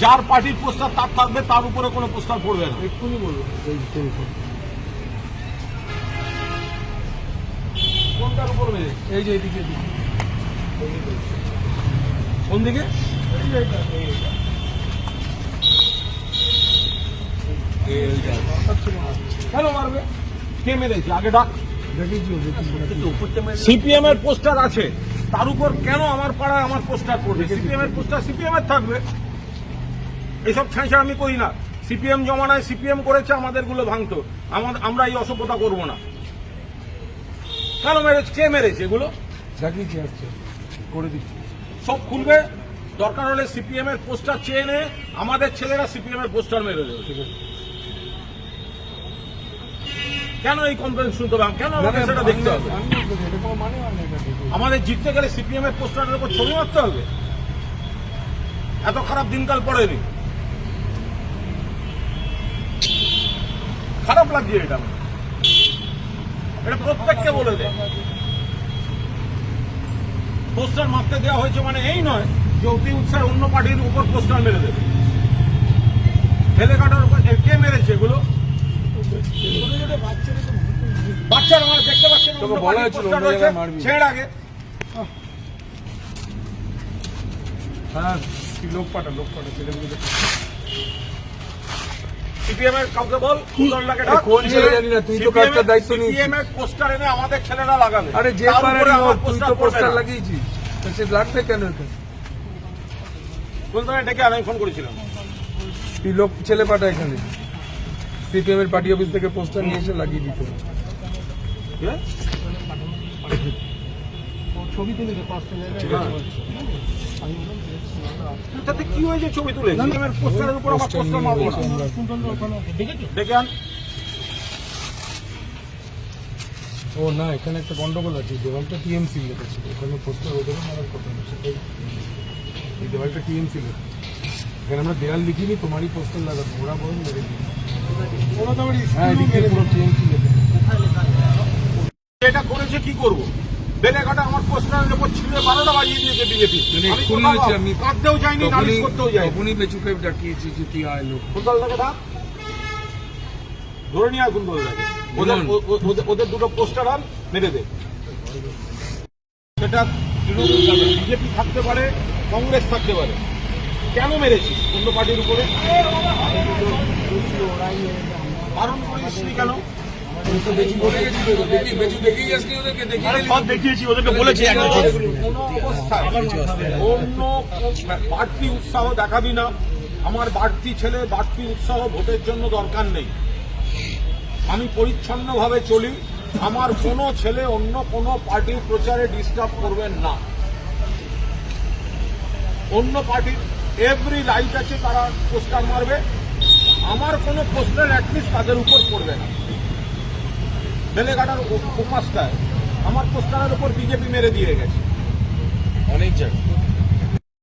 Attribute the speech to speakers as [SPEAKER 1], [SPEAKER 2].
[SPEAKER 1] যার পার্টির পোস্টার তার থাকবে, তার উপরে কোনো পোস্টার পড়বে না।
[SPEAKER 2] এক্ষুনি বলুন
[SPEAKER 1] কোনটার উপর মেরে?
[SPEAKER 2] এই যে এদিকে
[SPEAKER 1] কোন দিকে? কেন মারবে? কে মেরেছে? আগে ডাক। সিপিএম এর পোস্টার আছে, তার উপর কেন আমার পাড়ায় আমার পোস্টার পড়বে? সিপিএম এর পোস্টার সিপিএম এর থাকবে। এইসব ছাঁচা আমি করি না। সিপিএম জমানায় সিপিএম করেছে, আমাদের গুলো ভাঙতো। আমরা এই অসভ্যতা করবো না। কেন মেরেছে? কে মেরেছে এগুলো?
[SPEAKER 2] করে দিচ্ছি,
[SPEAKER 1] সব খুলবে। দরকার হলে সিপিএম এর পোস্টার চেয়ে নে, আমাদের ছেলেরা সিপিএম এর পোস্টার মেরে দেবে। কেন এই কমপ্লেন শুনতে হবে? কেন আমাকে সেটা দেখতে হবে? আমাদের জিততে গেলে সিপিএম এর পোস্টারের উপর ছবি মারতে হবে? এত খারাপ দিনকাল পড়েনি। খারাপ লাগছে এটা। এটা প্রত্যেককে বলে দেয়। পোস্টার মারতে দেওয়া হয়েছে মানে এই নয় যে অতি উৎসাহে অন্য পার্টির উপর পোস্টার মেরে দেবে। ঢেলে কাটার উপর কে মেরেছে এগুলো? বাচ্চারা মানে দেখতে পাচ্ছেন ছেড়ে আগে।
[SPEAKER 2] হ্যাঁ, লোক পাঠা ছেলেগুলো
[SPEAKER 1] সিপিএম এর কাউকে বল,
[SPEAKER 2] কোন ছেলে জানি না, তুই তো কাজটার দায়িত্ব নিয়েছিস।
[SPEAKER 1] সিপিএম এর পোস্টার এনে আমাদের ছেলেরা লাগাবে।
[SPEAKER 2] আরে যে পারে তুই তো পোস্টার লাগিয়েছিস, তো সে লাগবে কেন?
[SPEAKER 1] কোন ধরনের ডেকে আমি ফোন করেছিলাম।
[SPEAKER 2] তুই লোক ছেলে পাঠা এখানে সিপিএম এর পার্টি অফিস থেকে পোস্টার নিয়ে এসে লাগিয়ে দিতে। ছবি তুলে
[SPEAKER 1] তাতে কি হয়েছে? ছবি তুলে পোস্টারের উপর আমার পোস্টার মারবো না। দেখে আন।
[SPEAKER 2] ও না, এখানে একটা গন্ডগোল আছে। দেওয়ালটা টিএমসি লেখা ছিল, ওখানে পোস্টার ওদের মারার কথা না। সেটাই এই দেওয়ালটা টিএমসি লেখা, এখানে আমরা দেওয়াল লিখিনি, তোমারই পোস্টার লাগাবো। ওরা বরং মেরে দিই। হ্যাঁ, পুরো টিএমসি লেখা।
[SPEAKER 1] এটা করেছে কি করবো? বেলেঘাটা আমার পোস্টারের উপর ছিঁড়ে 12টা বাজিয়ে দিয়েছে বিজেপি। আমি কাঁদতেও যাইনি, নালিশ করতেও যাইনি।
[SPEAKER 2] তখনই বেচুকে ডাকিয়েছি যে তুই আয় লোক।
[SPEAKER 1] ফুটবলটাকে ডাক, ধরে নিয়ে আসুন বলটাকে। ওদের দুটো পোস্টার আন, মেরে দে। সেটা বিজেপি থাকতে পারে, কংগ্রেস থাকতে পারে। কেন মেরেছিস অন্য পার্টির উপরে? বারণ করিসনি কেন? দেখিয়েছি, ওদেরকে বলেছি কোনো অবস্থায় অন্য বাড়তি উৎসাহ দেখাবি না। আমার বাড়তি ছেলে বাড়তি উৎসাহ ভোটের জন্য দরকার নেই। আমি পরিচ্ছন্নভাবে চলি। আমার কোনো ছেলে অন্য কোনো পার্টির প্রচারে ডিস্টার্ব করবেন না। অন্য পার্টির এভরি লাইট আছে, তারা পোস্টার মারবে। আমার কোনো পোস্টার অ্যাটলিস্ট তাদের উপর পড়বে না। বেলেঘাটার উপাসটায় আমার পোস্টারের উপর বিজেপি মেরে দিয়ে গেছে অনেক জায়গায়।